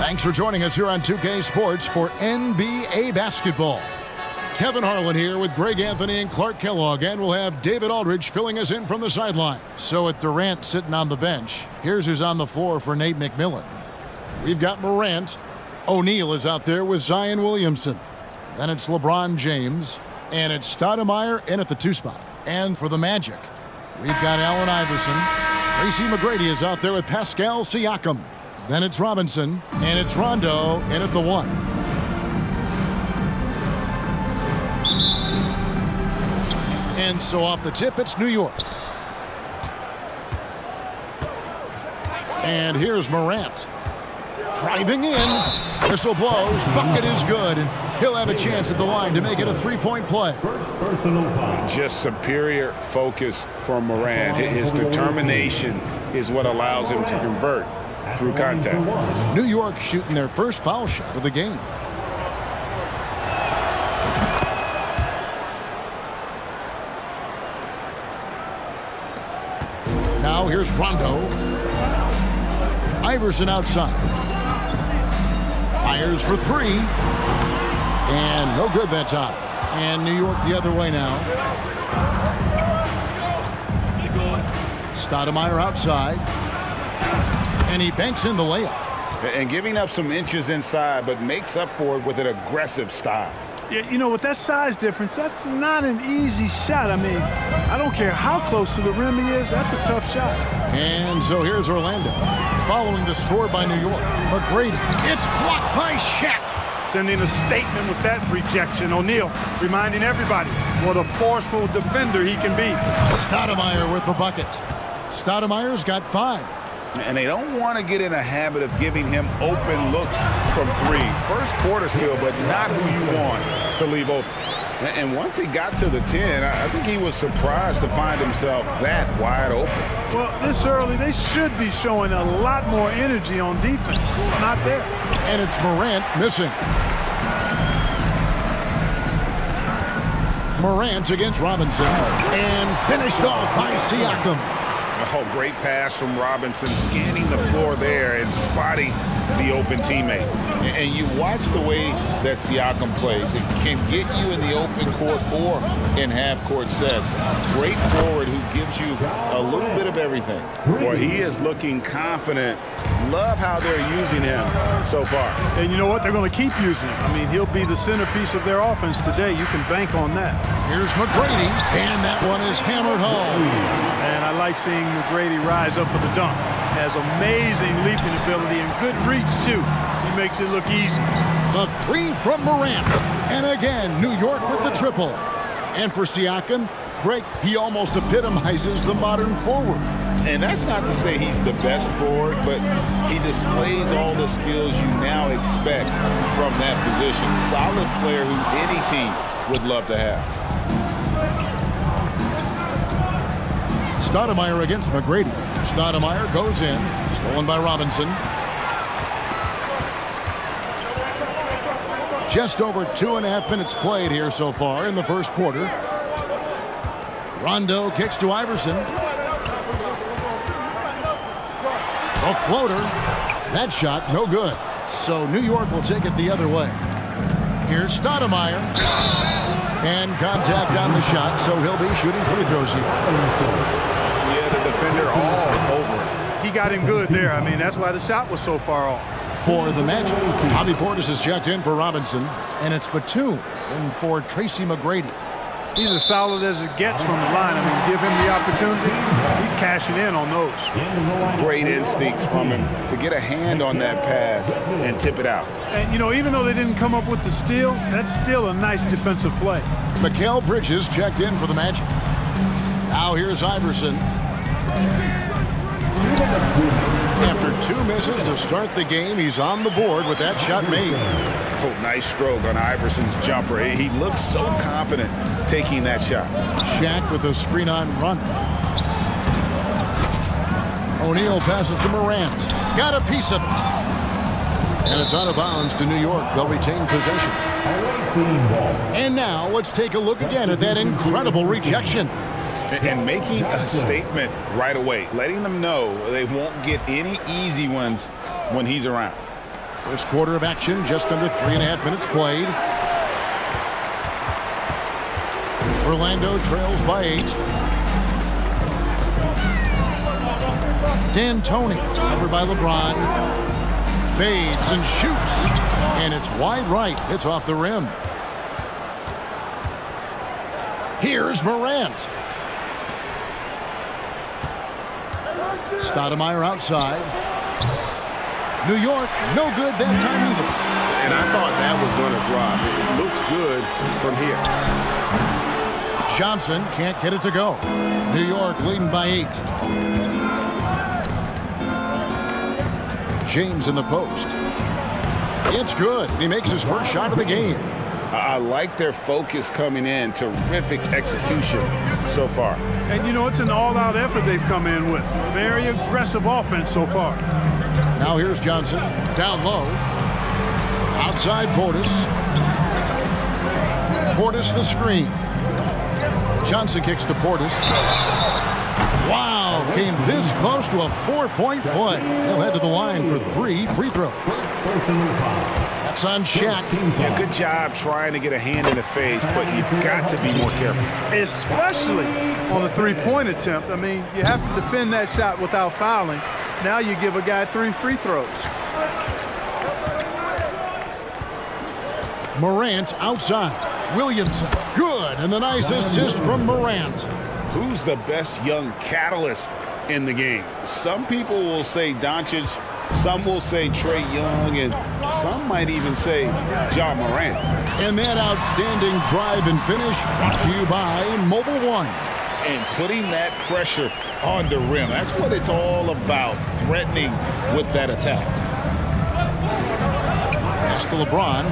Thanks for joining us here on 2K Sports for NBA basketball. Kevin Harlan here with Greg Anthony and Clark Kellogg, and we'll have David Aldridge filling us in from the sideline. So with Durant sitting on the bench, here's who's on the floor for Nate McMillan. We've got Morant. O'Neal is out there with Zion Williamson. Then it's LeBron James, and it's Stoudemire in at the 2 spot. And for the Magic, we've got Allen Iverson. Tracy McGrady is out there with Pascal Siakam. Then it's Robinson, and it's Rondo in at the 1. And so off the tip, it's New York. And here's Morant. Driving in. Whistle blows. Bucket is good. And he'll have a chance at the line to make it a 3-point play. Just superior focus from Morant. His determination is what allows him to convert through contact. New York shooting their first foul shot of the game. Now here's Rondo. Iverson outside. Fires for 3. And no good that time. And New York the other way now. Stoudemire outside. And he banks in the layup. And giving up some inches inside, but makes up for it with an aggressive style. Yeah, you know, with that size difference, that's not an easy shot. I mean, I don't care how close to the rim he is, that's a tough shot. And so here's Orlando. Following the score by New York. McGrady. It's blocked by Shaq. Sending a statement with that rejection. O'Neal reminding everybody what a forceful defender he can be. Stoudemire with the bucket. Stoudemire's got 5. And they don't want to get in a habit of giving him open looks from 3. First quarter still, but not who you want to leave open. And once he got to the 10, I think he was surprised to find himself that wide open. Well, this early, they should be showing a lot more energy on defense. It's not there. And it's Morant missing. Morant against Robinson. And finished off by Siakam. Oh, great pass from Robinson, scanning the floor there and spotting the open teammate. And you watch the way that Siakam plays. It can get you in the open court or in half-court sets. Great forward who gives you a little bit of everything. Boy, he is looking confident. Love how they're using him so far. And you know what? They're going to keep using him. I mean, he'll be the centerpiece of their offense today. You can bank on that. Here's McGrady, and that one is hammered home. And I like seeing McGrady rise up for the dunk. Has amazing leaping ability and good reach, too. He makes it look easy. The 3 from Morant. And again, New York with the triple. And for Siakam, Greg, he almost epitomizes the modern forward. And that's not to say he's the best forward, but he displays all the skills you now expect from that position. Solid player who any team would love to have. Stoudemire against McGrady. Stoudemire goes in. Stolen by Robinson. Just over 2.5 minutes played here so far in the first quarter. Rondo kicks to Iverson. A floater. That shot, no good. So New York will take it the other way. Here's Stoudemire. And contact on the shot, so he'll be shooting free throws here. Yeah, the defender all over it. He got in good there. I mean, that's why the shot was so far off. For the Magic, Bobby Portis has checked in for Robinson. And it's Batum in for Tracy McGrady. He's as solid as it gets from the line. I mean, give him the opportunity, he's cashing in on those. Great instincts from him to get a hand on that pass and tip it out. And, you know, even though they didn't come up with the steal, that's still a nice defensive play. Mikal Bridges checked in for the Magic. Now here's Iverson. After 2 misses to start the game, he's on the board with that shot made. Oh, nice stroke on Iverson's jumper. He looks so confident taking that shot. Shaq with a screen on run. O'Neal passes to Morant. Got a piece of it. And it's out of bounds to New York. They'll retain possession. And now let's take a look again at that incredible rejection. And making a statement right away, letting them know they won't get any easy ones when he's around. First quarter of action, just under 3.5 minutes played. Orlando trails by 8. D'Antoni, covered by LeBron. Fades and shoots. And it's wide right. It's off the rim. Here's Morant. Stoudemire outside. New York, no good that time either. And I thought that was going to drop. It looked good from here. Johnson can't get it to go. New York leading by 8. James in the post. It's good. He makes his first shot of the game. I like their focus coming in. Terrific execution so far. And, you know, it's an all-out effort they've come in with. Very aggressive offense so far. Now here's Johnson. Down low. Outside Portis. Portis the screen. Johnson kicks to Portis. Wow, came this close to a 4-point play. He'll head to the line for 3 free throws. That's on Shaq. Yeah, good job trying to get a hand in the face, but you've got to be more careful. Especially on the three-point attempt. I mean, you have to defend that shot without fouling. Now you give a guy 3 free throws. Morant outside. Williamson, good, and the nice assist from Morant. Who's the best young catalyst in the game? Some people will say Doncic, some will say Trae Young, and some might even say Ja Morant. And that outstanding drive and finish brought to you by Mobile One. And putting that pressure on the rim, that's what it's all about, threatening with that attack. Pass to LeBron.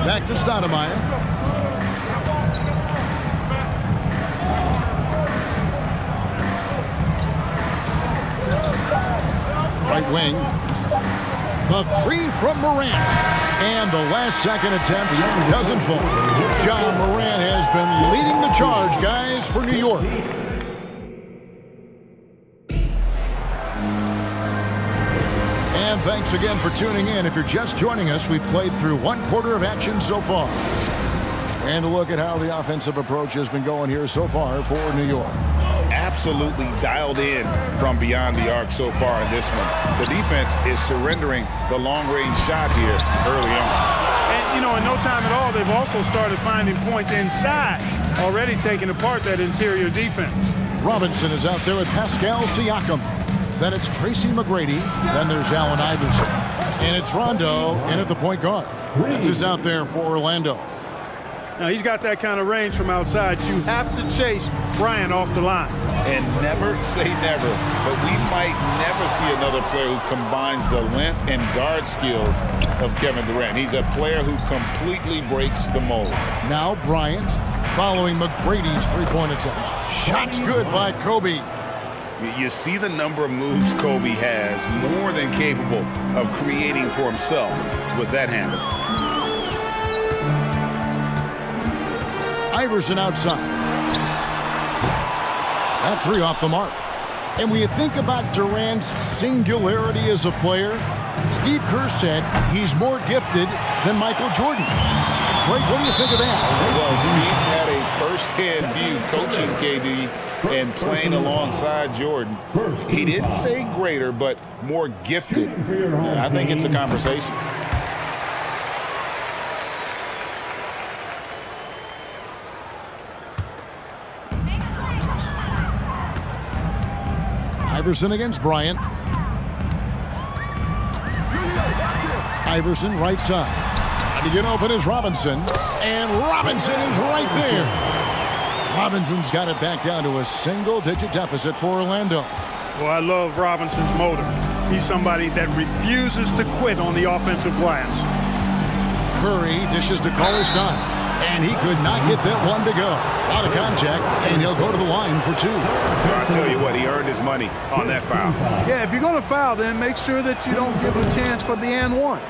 Back to Stoudemire. Right wing. The 3 from Morant. And the last second attempt doesn't fall. Ja Morant has been leading the charge, guys, for New York. And thanks again for tuning in. If you're just joining us, we've played through 1 quarter of action so far. And a look at how the offensive approach has been going here so far for New York. Absolutely dialed in from beyond the arc so far in this one. The defense is surrendering the long-range shot here early on. And, you know, in no time at all, they've also started finding points inside, already taking apart that interior defense. Robinson is out there with Pascal Siakam. Then it's Tracy McGrady. Then there's Allen Iverson. And it's Rondo in at the point guard. This is out there for Orlando. Now, he's got that kind of range from outside. You have to chase Bryant off the line. And never say never, but we might never see another player who combines the length and guard skills of Kevin Durant. He's a player who completely breaks the mold. Now Bryant following McGrady's 3-point attempt. Shots good by Kobe. You see the number of moves Kobe has, more than capable of creating for himself with that handle. Iverson outside. That 3 off the mark. And when you think about Durant's singularity as a player, Steve Kerr said he's more gifted than Michael Jordan. Greg, what do you think of that? Well, Steve's had a first-hand view coaching KD and playing alongside Jordan. He didn't say greater, but more gifted. I think it's a conversation. Iverson against Bryant. Iverson right side. And to get open is Robinson. And Robinson is right there. Robinson's got it back down to a single-digit deficit for Orlando. Well, I love Robinson's motor. He's somebody that refuses to quit on the offensive glass. Curry dishes to Cauley-Stein. And he could not get that one to go. Out of contact, and he'll go to the line for 2. I'll tell you what, he earned his money on that foul. Yeah, if you're going to foul, then make sure that you don't give him a chance for the and 1.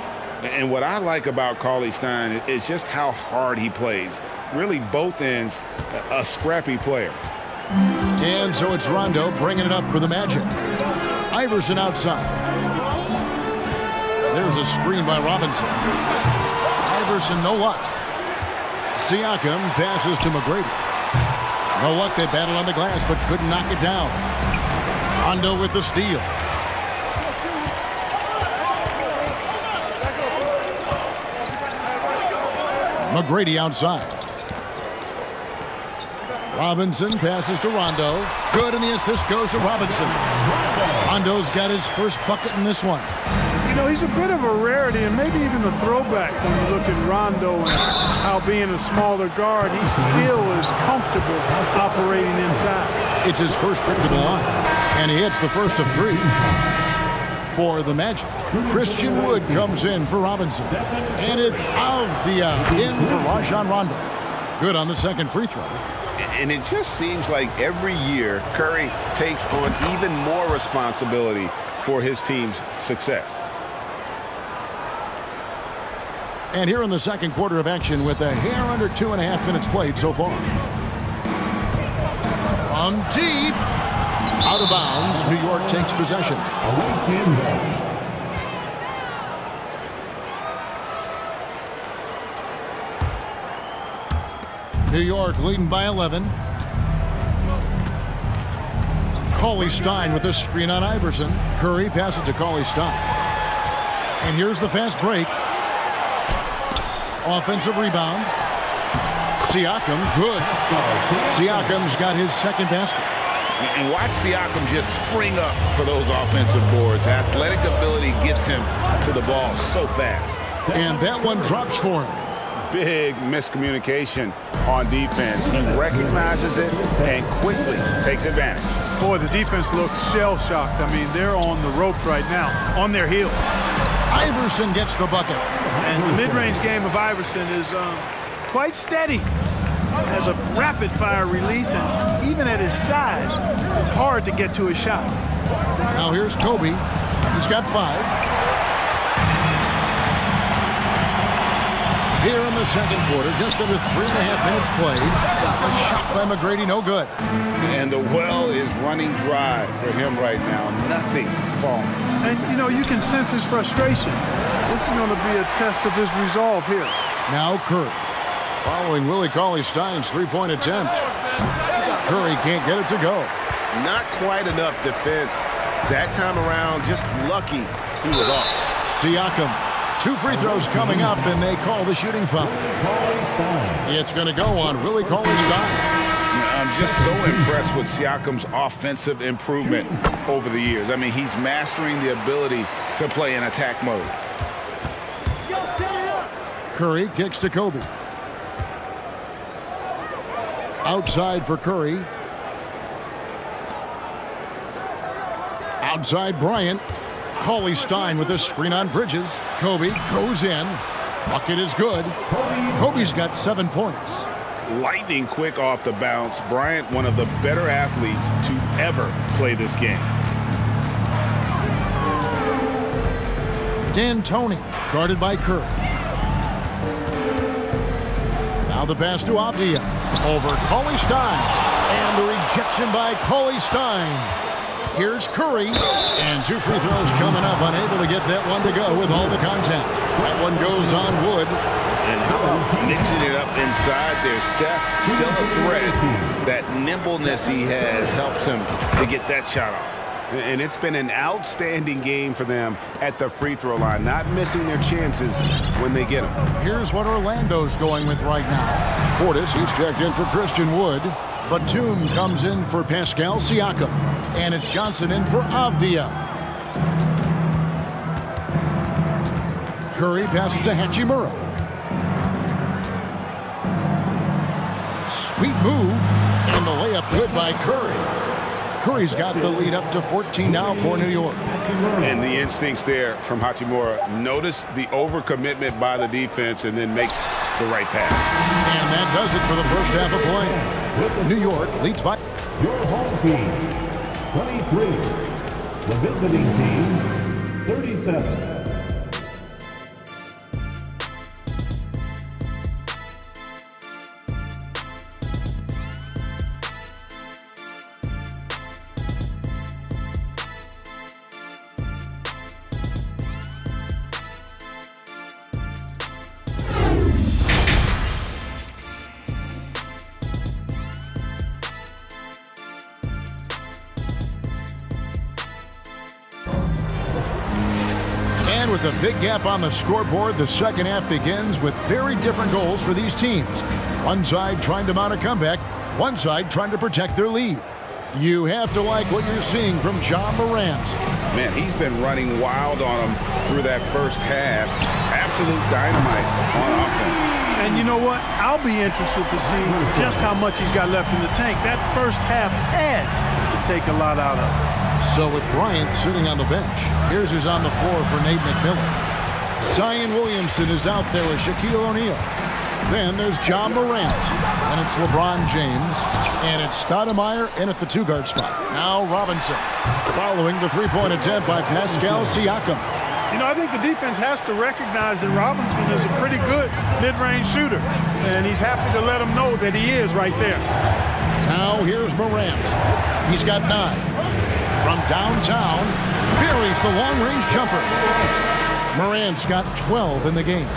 And what I like about Cauley-Stein is just how hard he plays. Really, both ends, a scrappy player. And so it's Rondo bringing it up for the Magic. Iverson outside. Here's a screen by Robinson. Iverson, no luck. Siakam passes to McGrady. No luck, they battled on the glass, but couldn't knock it down. Rondo with the steal. McGrady outside. Robinson passes to Rondo. Good, and the assist goes to Robinson. Rondo's got his first bucket in this one. You know, he's a bit of a rarity and maybe even a throwback when you look at Rondo and how being a smaller guard, he still is comfortable operating inside. It's his first trip to the line, and he hits the first of 3 for the Magic. Christian Wood comes in for Robinson, and it's Avdia in for Rajon Rondo. Good on the second free throw. And it just seems like every year Curry takes on even more responsibility for his team's success. And here in the second quarter of action with a hair under 2.5 minutes played so far. From deep. Out of bounds. New York takes possession. New York leading by 11. Cauley-Stein with a screen on Iverson. Curry passes to Cauley-Stein. And here's the fast break. Offensive rebound. Siakam, good. Siakam's got his second basket. And watch Siakam just spring up for those offensive boards. Athletic ability gets him to the ball so fast. And that one drops for him. Big miscommunication on defense. He recognizes it and quickly takes advantage. Boy, the defense looks shell-shocked. I mean, they're on the ropes right now, on their heels. Iverson gets the bucket. And the mid-range game of Iverson is quite steady. Has a rapid-fire release, and even at his size, it's hard to get to his shot. Now here's Kobe. He's got 5. Here in the second quarter, just under 3.5 minutes played. A shot by McGrady, no good. And the well is running dry for him right now. Nothing falling. And, you know, you can sense his frustration. This is going to be a test of his resolve here. Now Curry. Following Willie Cauley-Stein's three-point attempt. Curry can't get it to go. Not quite enough defense. That time around, just lucky he was off. Siakam. 2 free throws coming up, and they call the shooting foul. It's going to go on Willie Cauley-Stein. I'm just so impressed with Siakam's offensive improvement over the years. I mean, he's mastering the ability to play in attack mode. Curry kicks to Kobe. Outside for Curry. Outside Bryant. Cauley-Stein with a screen on Bridges. Kobe goes in. Bucket is good. Kobe's got 7 points. Lightning quick off the bounce. Bryant, one of the better athletes to ever play this game. D'Antoni guarded by Curry. Now the pass to Avdia. Over Cauley-Stein. And the rejection by Cauley-Stein. Here's Curry, and 2 free throws coming up, unable to get that one to go with all the contact. That one goes on Wood. And how about mixing it up inside there? Steph, still a threat. That nimbleness he has helps him to get that shot off. And it's been an outstanding game for them at the free throw line, not missing their chances when they get them. Here's what Orlando's going with right now. Portis, he's checked in for Christian Wood. Batum comes in for Pascal Siakam. And it's Johnson in for Avdia. Curry passes to Hachimura. Sweet move. And the layup good by Curry. Curry's got the lead up to 14 now for New York. And the instincts there from Hachimura. Notice the overcommitment by the defense and then makes the right pass. And that does it for the first half of play. New York leads by your home team 23, the visiting team 37. with a big gap on the scoreboard, the second half begins with very different goals for these teams. One side trying to mount a comeback, one side trying to protect their lead. You have to like what you're seeing from John Morant. Man, he's been running wild on him through that first half. Absolute dynamite on offense. And you know what? I'll be interested to see just how much he's got left in the tank. That first half had to take a lot out of it. So with Bryant sitting on the bench, here's who's on the floor for Nate McMillan. Zion Williamson is out there with Shaquille O'Neal. Then there's John Morant, and it's LeBron James, and it's Stoudemire in at the two-guard spot. Now Robinson, following the three-point attempt by Pascal Siakam. You know, I think the defense has to recognize that Robinson is a pretty good mid-range shooter, and he's happy to let him know that he is right there. Now here's Morant. He's got 9. From downtown, buries the long-range jumper. Morant's got 12 in the game.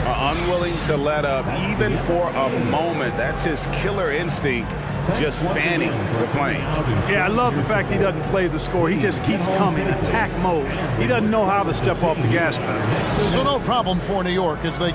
Unwilling to let up even for a moment. That's his killer instinct, just fanning the flame. Yeah, I love the fact he doesn't play the score. He just keeps coming, attack mode. He doesn't know how to step off the gas pedal. So no problem for New York as they